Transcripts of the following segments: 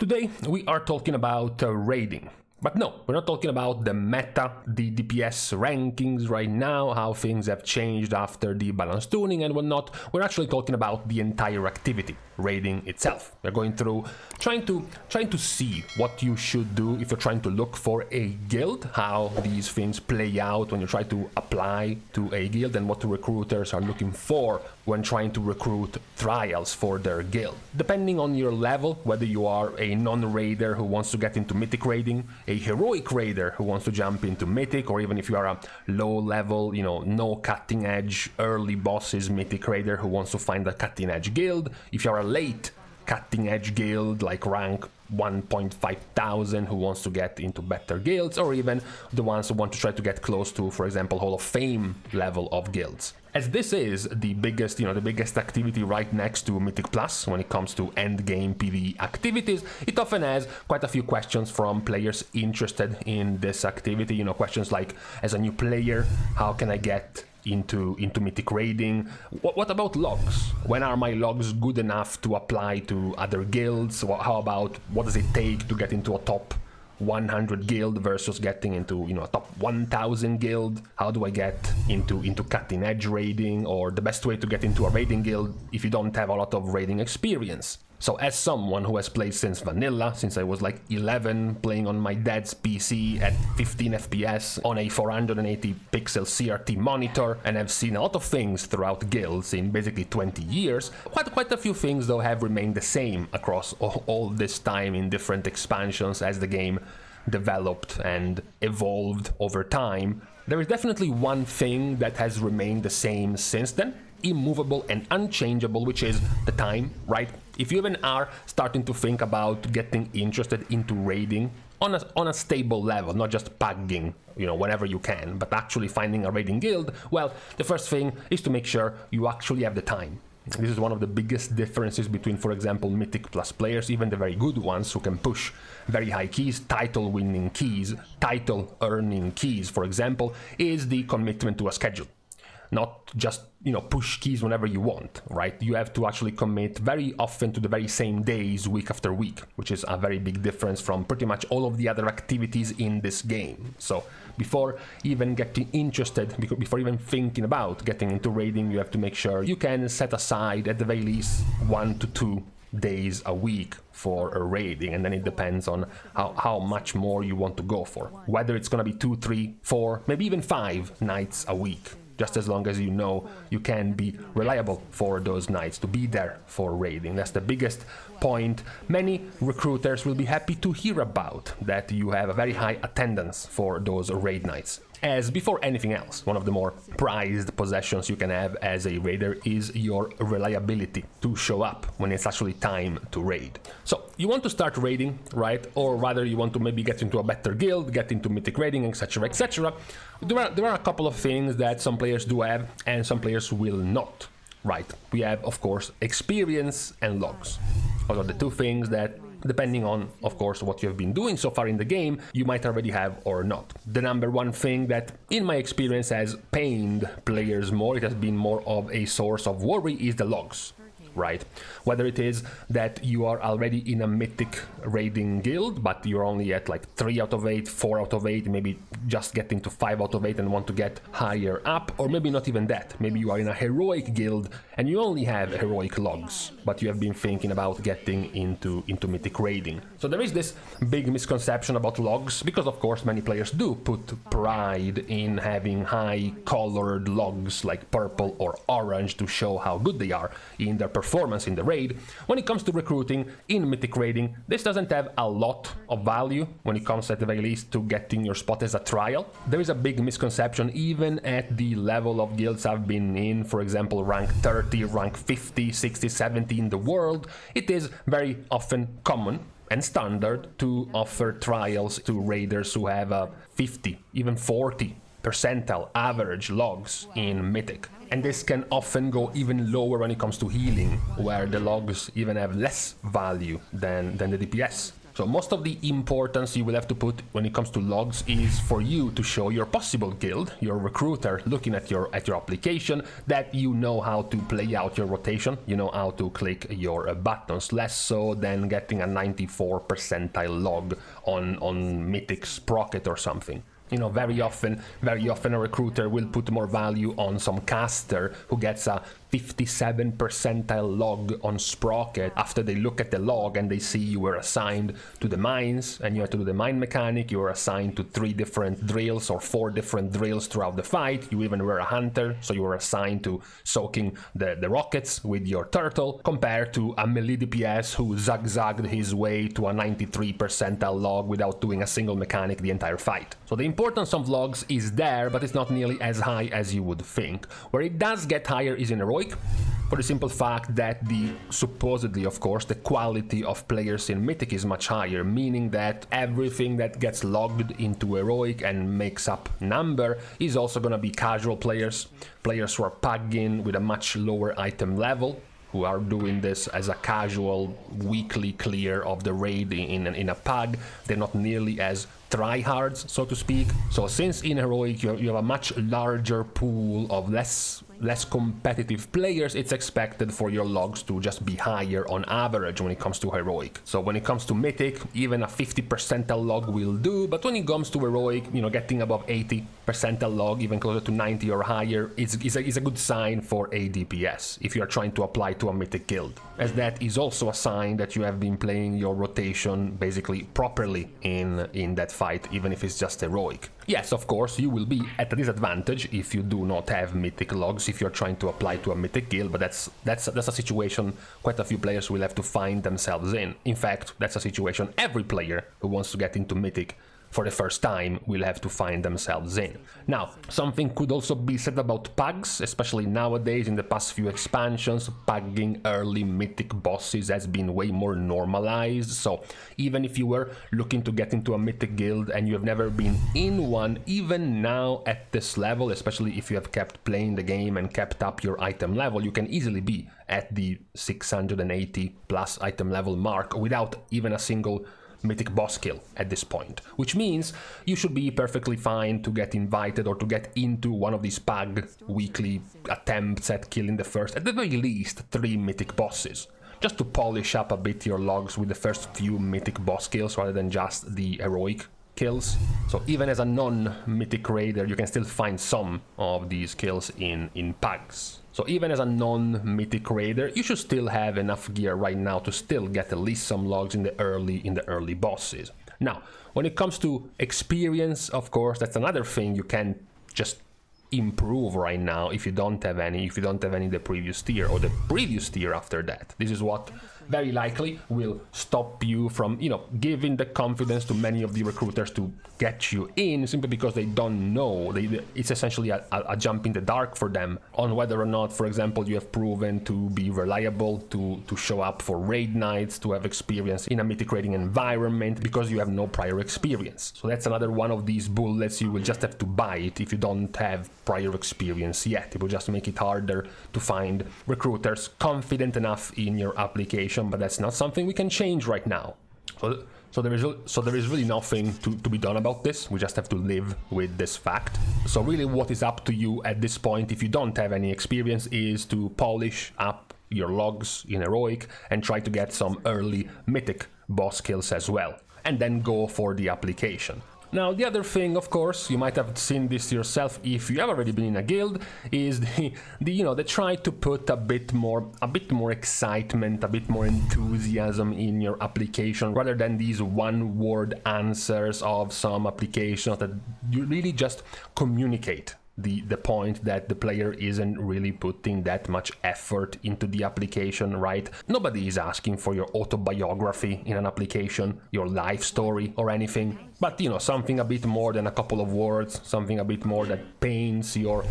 Today we are talking about raiding. But no, we're not talking about the meta, the DPS rankings right now, how things have changed after the balance tuning and whatnot. We're actually talking about the entire activity, raiding itself. We're going through trying to see what you should do if you're trying to look for a guild, how these things play out when you try to apply to a guild, and what the recruiters are looking for when trying to recruit trials for their guild. Depending on your level, whether you are a non-raider who wants to get into Mythic Raiding, a heroic raider who wants to jump into Mythic, or even if you are a low level, no cutting edge early bosses Mythic Raider who wants to find a cutting edge guild, if you're a late cutting edge guild like rank 1,500 who wants to get into better guilds, or even the ones who want to try to get close to, for example, Hall of Fame level of guilds. As this is the biggest, the biggest activity right next to Mythic Plus when it comes to endgame PvE activities, it often has quite a few questions from players interested in this activity. Questions like, as a new player, how can I get into Mythic Raiding? What about logs? When are my logs good enough to apply to other guilds? How about, what does it take to get into a top 100 guild versus getting into a top 1000 guild? How do I get into cutting edge raiding, or the best way to get into a raiding guild if you don't have a lot of raiding experience? So as someone who has played since vanilla, since I was like 11, playing on my dad's PC at 15 FPS on a 480 pixel CRT monitor, and I've seen a lot of things throughout guilds in basically 20 years, quite a few things though have remained the same across all this time in different expansions as the game developed and evolved over time. There is definitely one thing that has remained the same since then, immovable and unchangeable, which is the time, right? If you even are starting to think about getting interested into raiding on a stable level, not just pagging, whenever you can, but actually finding a raiding guild, well, the first thing is to make sure you actually have the time. This is one of the biggest differences between, for example, Mythic Plus players, even the very good ones who can push very high keys, title-winning keys, title-earning keys, for example, is the commitment to a schedule. Not just, push keys whenever you want, right? You have to actually commit very often to the very same days, week after week, which is a very big difference from pretty much all of the other activities in this game. So before even getting interested, before even thinking about getting into raiding, you have to make sure you can set aside at the very least 1 to 2 days a week for a raiding, and then it depends on how much more you want to go for. Whether it's going to be 2, 3, 4, maybe even 5 nights a week. Just as long as you can be reliable for those nights, to be there for raiding. That's the biggest point many recruiters will be happy to hear about, that you have a very high attendance for those raid nights. As before anything else, one of the more prized possessions you can have as a raider is your reliability to show up when it's actually time to raid. So you want to start raiding, right? Or rather you want to maybe get into a better guild, get into Mythic Raiding, etc, etc. There are a couple of things that some players do have and some players will not, right? We have, of course, experience and logs. Those are the two things that, depending on, of course, what you have been doing so far in the game, you might already have or not. The number one thing that, in my experience, has pained players more, it has been more of a source of worry, is the logs, right? Whether it is that you are already in a Mythic Raiding Guild, but you're only at like 3 out of 8, 4 out of 8, maybe just getting to 5 out of 8 and want to get higher up, or maybe not even that. Maybe you are in a heroic guild and you only have heroic logs, but you have been thinking about getting into Mythic Raiding. So there is this big misconception about logs, because of course many players do put pride in having high colored logs like purple or orange to show how good they are in their performance in the raid. When it comes to recruiting in Mythic Raiding, this doesn't have a lot of value when it comes at the very least to getting your spot as a trial. There is a big misconception even at the level of guilds I've been in, for example rank 30, rank 50, 60, 70 in the world. It is very often common and standard to offer trials to raiders who have a 50, even 40 percentile average logs in Mythic. And this can often go even lower when it comes to healing, where the logs even have less value than the DPS So most of the importance you will have to put when it comes to logs is for you to show your possible guild, your recruiter, looking at your application, that you know how to play out your rotation, you know how to click your buttons, less so than getting a 94 percentile log on Mythic Sprocket or something. You know, very often a recruiter will put more value on some caster who gets a 57 percentile log on Sprocket after they look at the log and they see you were assigned to the mines and you had to do the mine mechanic, you were assigned to 3 different drills or 4 different drills throughout the fight, you even were a hunter, so you were assigned to soaking the rockets with your turtle, compared to a melee DPS who zigzagged his way to a 93 percentile log without doing a single mechanic the entire fight. So the importance of logs is there, but it's not nearly as high as you would think. Where it does get higher is in Heroic, for the simple fact that supposedly, of course, the quality of players in Mythic is much higher, meaning that everything that gets logged into Heroic and makes up number is also going to be casual players who are pugging with a much lower item level, who are doing this as a casual weekly clear of the raid in a pug. They're not nearly as tryhards, so to speak. So since in Heroic you have a much larger pool of less competitive players, it's expected for your logs to just be higher on average when it comes to Heroic. So when it comes to Mythic, even a 50 percentile log will do, but when it comes to Heroic, you know, getting above 80 percentile log, even closer to 90 or higher, is a good sign for a DPS if you are trying to apply to a Mythic guild, as that is also a sign that you have been playing your rotation basically properly in that fight, even if it's just Heroic. Yes, of course, you will be at a disadvantage if you do not have Mythic logs, if you're trying to apply to a Mythic guild, but that's a situation quite a few players will have to find themselves in. In fact, that's a situation every player who wants to get into Mythic for the first time will have to find themselves in. Now, something could also be said about pugs, especially nowadays in the past few expansions. Pugging early Mythic bosses has been way more normalized, so even if you were looking to get into a Mythic guild and you have never been in one, even now at this level, especially if you have kept playing the game and kept up your item level, you can easily be at the 680 plus item level mark without even a single Mythic boss kill at this point, which means you should be perfectly fine to get invited or to get into one of these pug weekly attempts at killing the first, at the very least, 3 Mythic bosses, just to polish up a bit your logs with the first few Mythic boss kills rather than just the Heroic kills. So even as a non-Mythic raider, you can still find some of these kills in pugs. So even as a non-Mythic raider, you should still have enough gear right now to still get at least some logs in the early bosses. Now, when it comes to experience, of course, that's another thing you can just improve right now if you don't have any the previous tier or the previous tier after that. This is what very likely will stop you from, you know, giving the confidence to many of the recruiters to get you in, simply because they don't know. It's essentially a jump in the dark for them on whether or not, for example, you have proven to be reliable, to show up for raid nights, to have experience in a Mythic raiding environment, because you have no prior experience. So that's another one of these bullets you will just have to bite if you don't have prior experience yet. It will just make it harder to find recruiters confident enough in your application, but that's not something we can change right now. So there is really nothing to be done about this. We just have to live with this fact. So really what is up to you at this point, if you don't have any experience, is to polish up your logs in Heroic and try to get some early Mythic boss kills as well, and then go for the application. Now, the other thing, of course, you might have seen this yourself if you have already been in a guild, is they try to put a bit more excitement, a bit more enthusiasm in your application, rather than these one-word answers of some applications that you really just communicate the point that the player isn't really putting that much effort into the application, right? Nobody is asking for your autobiography in an application, your life story or anything, but something a bit more than a couple of words, something a bit more that paints your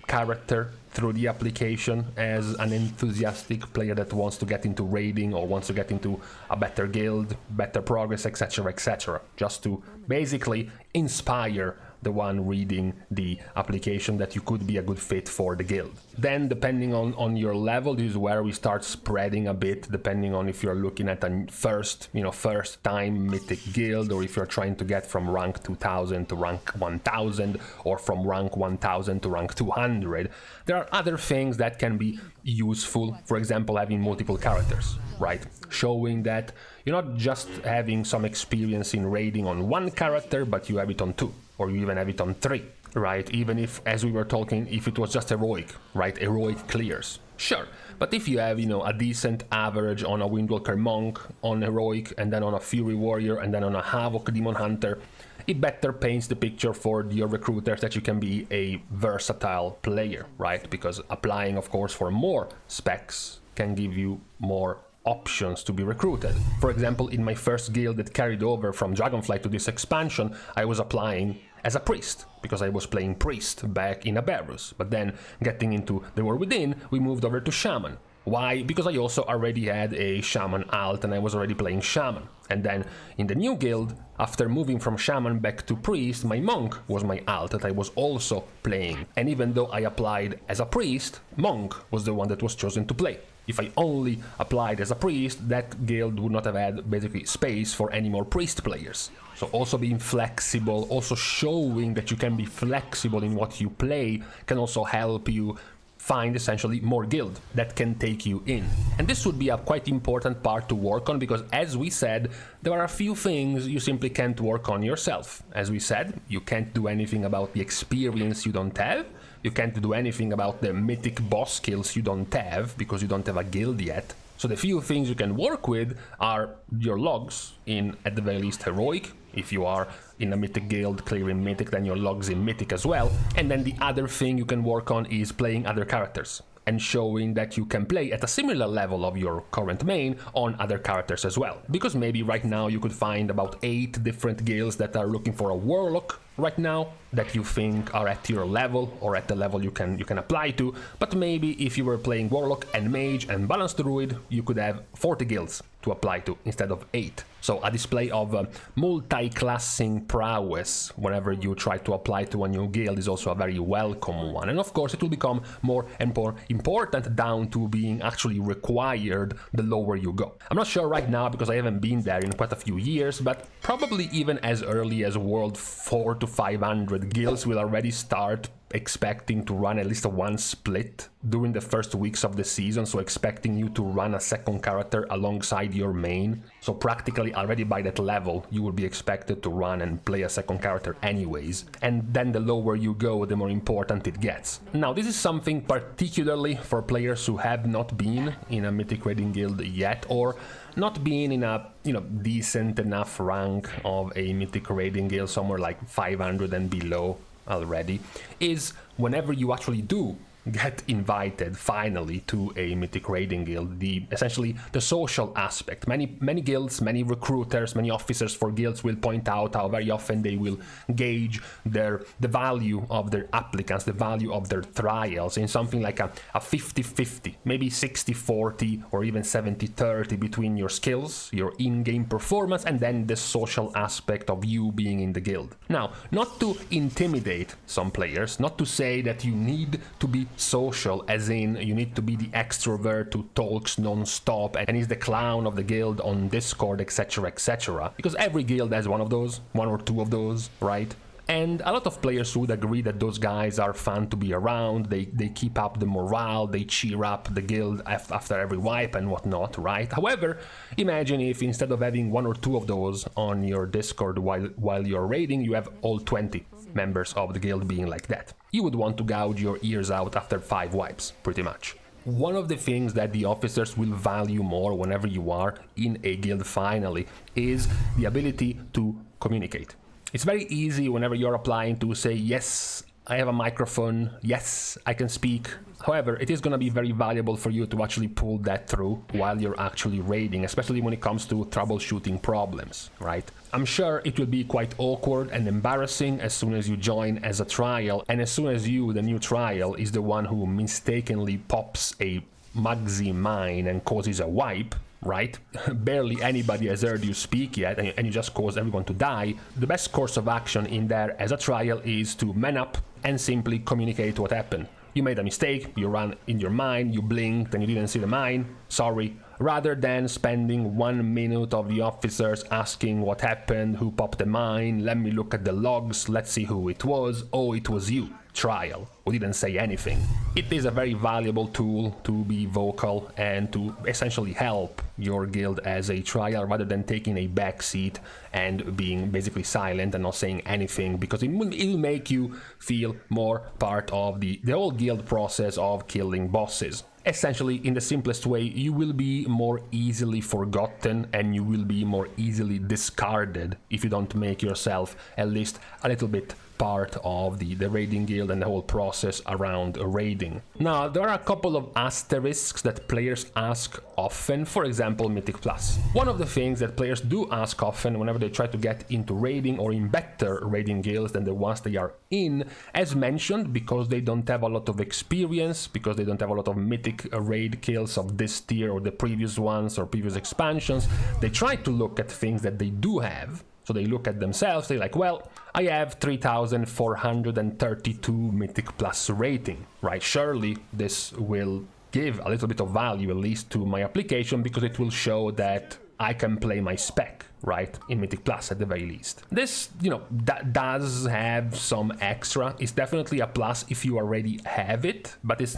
character through the application as an enthusiastic player that wants to get into raiding or wants to get into a better guild, better progress, etc., etc., just to basically inspire the one reading the application, that you could be a good fit for the guild. Then depending on your level, this is where we start spreading a bit, depending on if you're looking at a first time Mythic Guild, or if you're trying to get from rank 2000 to rank 1000, or from rank 1000 to rank 200. There are other things that can be useful, for example, having multiple characters, right? Showing that you're not just having some experience in raiding on one character, but you have it on 2, or you even have it on 3, right? Even if, as we were talking, if it was just heroic, right? Heroic clears. Sure, but if you have, a decent average on a Windwalker Monk, on heroic, and then on a Fury Warrior, and then on a Havoc Demon Hunter, it better paints the picture for your recruiters that you can be a versatile player, right? Because applying, of course, for more specs can give you more options to be recruited. For example, in my first guild that carried over from Dragonflight to this expansion, I was applying as a priest, because I was playing priest back in Aberrus. But then, getting into the War Within, we moved over to Shaman. Why? Because I also already had a Shaman alt and I was already playing Shaman. And then in the new guild, after moving from Shaman back to Priest, my Monk was my alt that I was also playing. And even though I applied as a Priest, Monk was the one that was chosen to play. If I only applied as a Priest, that guild would not have had basically space for any more Priest players. So also being flexible, also showing that you can be flexible in what you play, can also help you find essentially more guild that can take you in. And this would be a quite important part to work on, because as we said, there are a few things you simply can't work on yourself. As we said, you can't do anything about the experience you don't have, you can't do anything about the mythic boss skills you don't have, because you don't have a guild yet. So the few things you can work with are your logs in, at the very least, heroic. If you are in a mythic guild clearing mythic, then your logs in mythic as well. And then the other thing you can work on is playing other characters and showing that you can play at a similar level of your current main on other characters as well. Because maybe right now you could find about 8 different guilds that are looking for a warlock right now that you think are at your level, or at the level you can apply to. But maybe if you were playing warlock and mage and balanced druid, you could have 40 guilds to apply to instead of 8. So a display of multi-classing prowess whenever you try to apply to a new guild is also a very welcome one. And of course it will become more and more important down to being actually required the lower you go. I'm not sure right now because I haven't been there in quite a few years, but probably even as early as World 4 to 500 guilds will already start expecting to run at least one split during the first weeks of the season, so expecting you to run a second character alongside your main. So practically already by that level you will be expected to run and play a second character anyways, and then the lower you go, the more important it gets. Now this is something particularly for players who have not been in a Mythic Raiding Guild yet, or not being in a decent enough rank of a Mythic Raiding Guild, somewhere like 500 and below already, is whenever you actually do get invited finally to a Mythic Raiding Guild, essentially the social aspect. Many guilds, many recruiters, many officers for guilds will point out how very often they will gauge the value of their applicants, the value of their trials in something like a 50-50, maybe 60-40 or even 70-30 between your skills, your in-game performance, and then the social aspect of you being in the guild. Now, not to intimidate some players, not to say that you need to be social, as in you need to be the extrovert who talks non-stop and is the clown of the guild on Discord, etc, etc, because every guild has one of those, one or two of those, right? And a lot of players would agree that those guys are fun to be around, they keep up the morale, they cheer up the guild after every wipe and whatnot, right? However, imagine if instead of having one or two of those on your Discord while you're raiding, you have all 20 members of the guild being like that. You would want to gouge your ears out after 5 wipes, pretty much. One of the things that the officers will value more whenever you are in a guild finally is the ability to communicate. It's very easy whenever you're applying to say, yes, I have a microphone, yes, I can speak. However, it is going to be very valuable for you to actually pull that through while you're actually raiding, especially when it comes to troubleshooting problems, right? I'm sure it will be quite awkward and embarrassing as soon as you join as a trial, and as soon as you, the new trial, is the one who mistakenly pops a Mugsy mine and causes a wipe, right? Barely anybody has heard you speak yet, and you just cause everyone to die. The best course of action in there as a trial is to man up and simply communicate what happened. You made a mistake, you ran in your mine, you blinked and you didn't see the mine, sorry. Rather than spending 1 minute of the officers asking what happened, who popped the mine, let me look at the logs, let's see who it was, oh it was you. Trial, who didn't say anything. It is a very valuable tool to be vocal and to essentially help your guild as a trial rather than taking a back seat and being basically silent and not saying anything, because it will make you feel more part of the whole guild process of killing bosses. Essentially, in the simplest way, you will be more easily forgotten and you will be more easily discarded if you don't make yourself at least a little bit part of the raiding guild and the whole process around raiding. Now, there are a couple of asterisks that players ask often, for example, Mythic Plus. One of the things that players do ask often whenever they try to get into raiding or in better raiding guilds than the ones they are in, as mentioned, because they don't have a lot of experience, because they don't have a lot of mythic raid kills of this tier or the previous ones or previous expansions, they try to look at things that they do have. So they look at themselves, they're like, well, I have 3,432 Mythic Plus rating, right? Surely this will give a little bit of value, at least to my application, because it will show that I can play my spec, right, in Mythic Plus at the very least. This, that does have some extra. It's definitely a plus if you already have it, but it's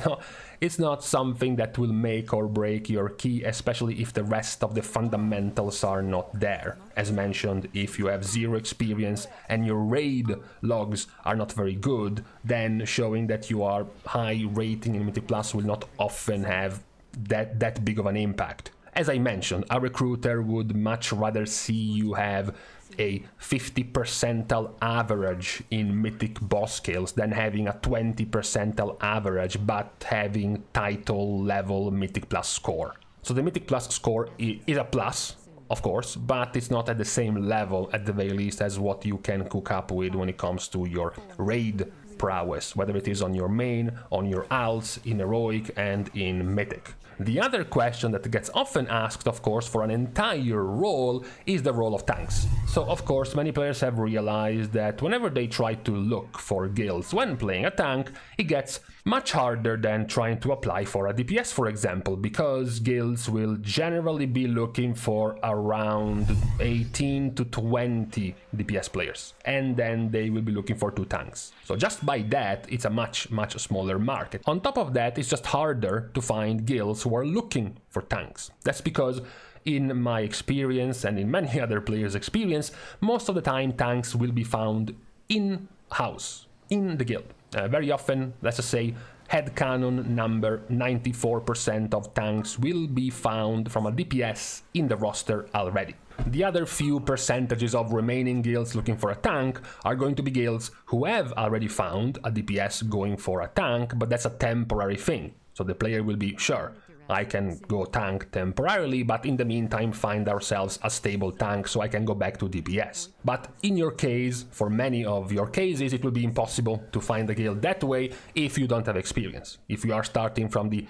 not something that will make or break your key, especially if the rest of the fundamentals are not there. As mentioned, if you have 0 experience and your raid logs are not very good, then showing that you are high rating in Mythic Plus will not often have that big of an impact. As I mentioned, a recruiter would much rather see you have a 50 percentile average in mythic boss kills than having a 20 percentile average but having title level Mythic Plus score. So the Mythic Plus score is a plus, of course, but it's not at the same level at the very least as what you can cook up with when it comes to your raid prowess, whether it is on your main, on your alts, in heroic and in mythic. The other question that gets often asked, of course, for an entire role is the role of tanks. So, of course, many players have realized that whenever they try to look for guilds when playing a tank, it gets much harder than trying to apply for a DPS, for example, because guilds will generally be looking for around 18 to 20 DPS players, and then they will be looking for 2 tanks. So just by that, it's a much smaller market. On top of that, it's just harder to find guilds who are looking for tanks. That's because in my experience and in many other players' experience, most of the time tanks will be found in-house, in the guild. Very often, let's just say, headcanon number 94% of tanks will be found from a DPS in the roster already. The other few percentages of remaining guilds looking for a tank are going to be guilds who have already found a DPS going for a tank, but that's a temporary thing. So the player will be, sure, I can go tank temporarily, but in the meantime find ourselves a stable tank so I can go back to DPS. But in your case, for many of your cases, it will be impossible to find a guild that way if you don't have experience. If you are starting from the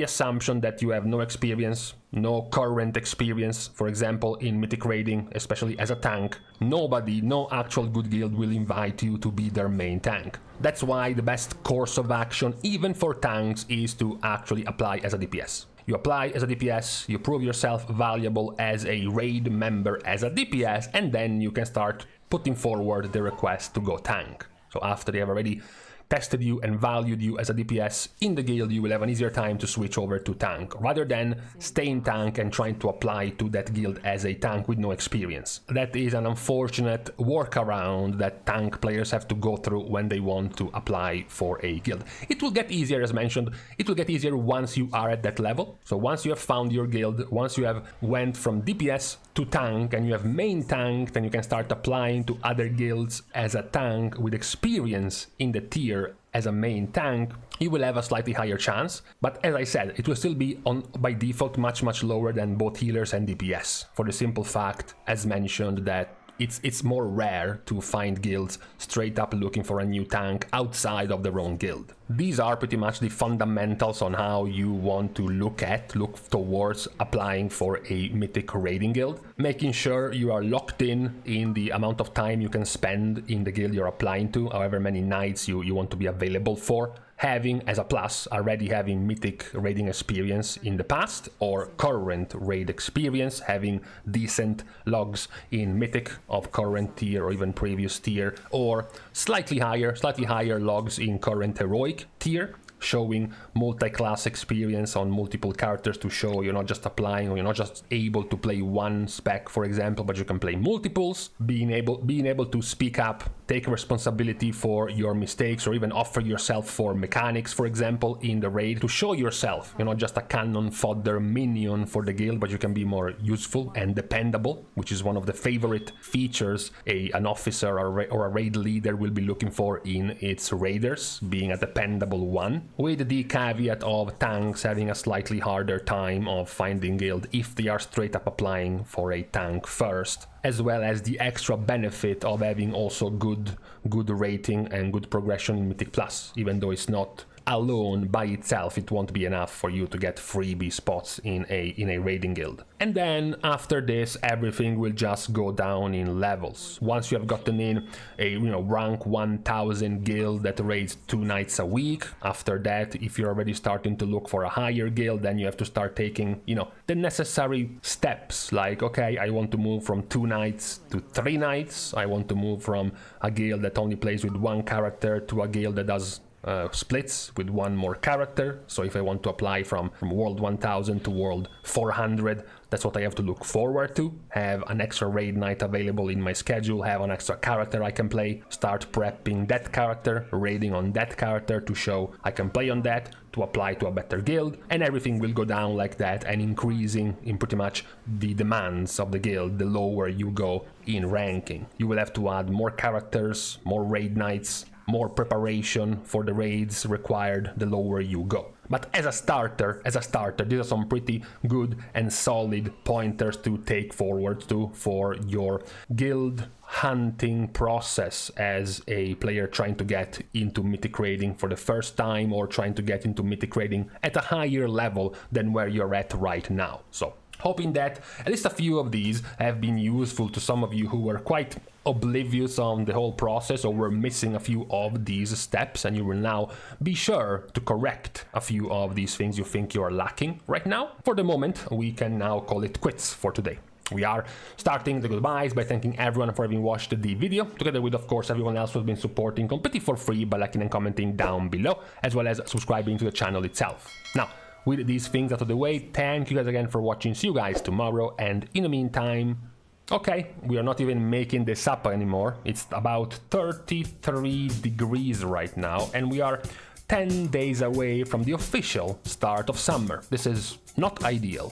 assumption that you have no experience, no current experience, for example, in Mythic Raiding, especially as a tank, no actual good guild will invite you to be their main tank. That's why the best course of action, even for tanks, is to actually apply as a DPS. You apply as a DPS, you prove yourself valuable as a raid member as a DPS, and then you can start putting forward the request to go tank. So after they have already tested you and valued you as a DPS in the guild, you will have an easier time to switch over to tank, rather than stay in tank and trying to apply to that guild as a tank with no experience. That is an unfortunate workaround that tank players have to go through when they want to apply for a guild. It will get easier, as mentioned, it will get easier once you are at that level. So once you have found your guild, once you have went from DPS to tank and you have main tank, then you can start applying to other guilds as a tank with experience in the tier as a main tank. You will have a slightly higher chance, but as I said, it will still be by default much lower than both healers and DPS, for the simple fact, as mentioned, that it's more rare to find guilds straight up looking for a new tank outside of their own guild. These are pretty much the fundamentals on how you want to look towards applying for a Mythic Raiding Guild, making sure you are locked in the amount of time you can spend in the guild you're applying to, however many nights you want to be available for. Having, as a plus, already having Mythic raiding experience in the past or current raid experience, having decent logs in Mythic of current tier or even previous tier, or slightly higher logs in current heroic tier, showing multi-class experience on multiple characters to show you're not just applying, or you're not just able to play one spec, for example, but you can play multiples. Being able to speak up, take responsibility for your mistakes, or even offer yourself for mechanics, for example, in the raid, to show yourself you're not just a cannon fodder minion for the guild, but you can be more useful and dependable, which is one of the favorite features an officer or a raid leader will be looking for in its raiders, being a dependable one, with the caveat of tanks having a slightly harder time of finding guild if they are straight up applying for a tank first, as well as the extra benefit of having also good rating and good progression in Mythic Plus, even though it's not alone by itself, it won't be enough for you to get freebie spots in a raiding guild. And then after this, everything will just go down in levels. Once you have gotten in a rank 1000 guild that raids 2 nights a week, after that, if you're already starting to look for a higher guild, then you have to start taking the necessary steps, like, okay, I want to move from 2 nights to 3 nights. I want to move from a guild that only plays with 1 character to a guild that does splits with 1 more character. So if I want to apply from World 1000 to World 400, that's what I have to look forward to. Have an extra raid night available in my schedule, have an extra character I can play, start prepping that character, raiding on that character to show I can play on that, to apply to a better guild, and everything will go down like that, and increasing in pretty much the demands of the guild the lower you go in ranking. You will have to add more characters, more raid nights, more preparation for the raids required the lower you go. But as a starter, these are some pretty good and solid pointers to take forward to for your guild hunting process as a player trying to get into Mythic Raiding for the first time, or trying to get into Mythic Raiding at a higher level than where you're at right now. So hoping that at least a few of these have been useful to some of you who were quite oblivious on the whole process, or were missing a few of these steps, and you will now be sure to correct a few of these things you think you are lacking right now. For the moment, we can now call it quits for today. We are starting the goodbyes by thanking everyone for having watched the video, together with, of course, everyone else who has been supporting completely for free by liking and commenting down below, as well as subscribing to the channel itself. Now, with these things out of the way, thank you guys again for watching. See you guys tomorrow, and in the meantime, okay, we are not even making this up anymore. It's about 33 degrees right now, and we are 10 days away from the official start of summer. This is not ideal.